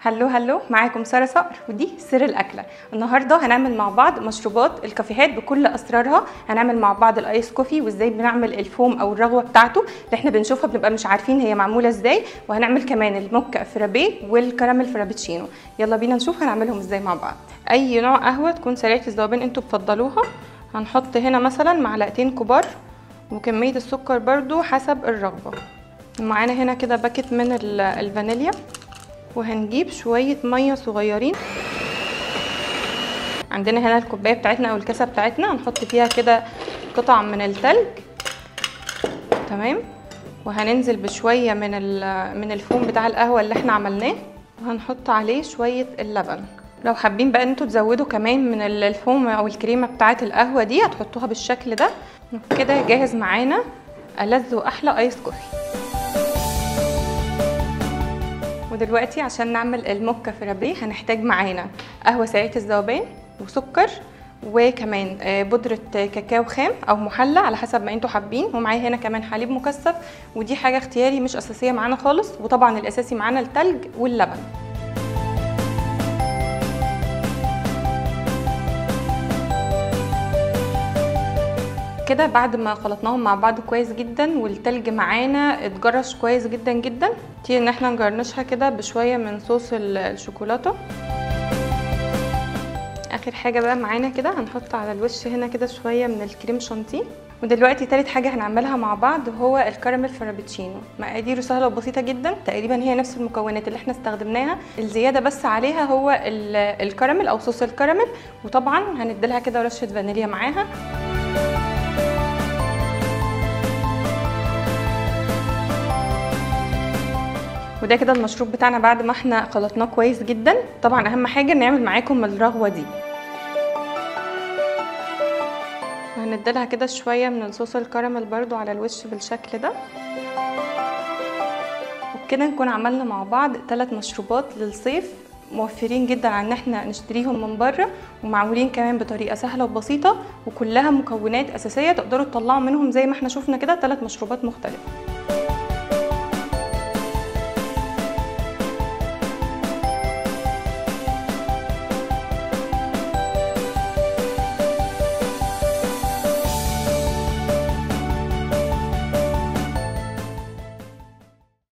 هلو هلو، معاكم سارة صقر ودي سر الأكلة. النهاردة هنعمل مع بعض مشروبات الكافيهات بكل أسرارها. هنعمل مع بعض الآيس كوفي وإزاي بنعمل الفوم أو الرغوة بتاعته اللي احنا بنشوفها بنبقى مش عارفين هي معمولة إزاي، وهنعمل كمان الموكا فرابيه والكراميل فرابتشينو. يلا بينا نشوف هنعملهم إزاي مع بعض. أي نوع قهوة تكون سريعة الذوبان انتوا بتفضلوها. هنحط هنا مثلا معلقتين كبار، وكمية السكر برضو حسب الرغبة. معانا هنا كده باكت من الفانيليا، وهنجيب شوية مية صغيرين. عندنا هنا الكوباية بتاعتنا او الكاسة بتاعتنا، هنحط فيها كده قطع من التلج. تمام. وهننزل بشوية من الفوم بتاع القهوة اللي احنا عملناه، وهنحط عليه شوية اللبن. لو حابين بقى انتوا تزودوا كمان من الفوم او الكريمة بتاعة القهوة دي هتحطوها بالشكل ده. كده جاهز معانا ألذ واحلى ايس كوفي. ودلوقتي عشان نعمل الموكا فرابيه هنحتاج معانا قهوة سريعة الذوبان وسكر، وكمان بودرة كاكاو خام او محلى على حسب ما انتوا حابين، ومعايا هنا كمان حليب مكثف، ودي حاجة اختياري مش اساسية معانا خالص، وطبعا الاساسي معانا التلج واللبن. كده بعد ما خلطناهم مع بعض كويس جدا والتلج معانا اتجرش كويس جدا جدا، نبتدي ان احنا نجرنشها كده بشويه من صوص الشوكولاته. اخر حاجه بقى معانا كده هنحط على الوش هنا كده شويه من الكريم شانتيه. ودلوقتي تالت حاجه هنعملها مع بعض هو الكراميل فرابتشينو. مقاديره سهله وبسيطه جدا، تقريبا هي نفس المكونات اللي احنا استخدمناها، الزياده بس عليها هو الكراميل او صوص الكراميل، وطبعا هنديلها كده رشه فانيليا معاها. وده كده المشروب بتاعنا بعد ما احنا خلطناه كويس جدا. طبعا اهم حاجه نعمل معاكم الرغوه دي. هنديلها كده شويه من الصوص الكراميل برضو على الوش بالشكل ده. وبكده نكون عملنا مع بعض 3 مشروبات للصيف موفرين جدا عن ان احنا نشتريهم من بره، ومعمولين كمان بطريقه سهله وبسيطه، وكلها مكونات اساسيه تقدروا تطلعوا منهم زي ما احنا شفنا كده 3 مشروبات مختلفه.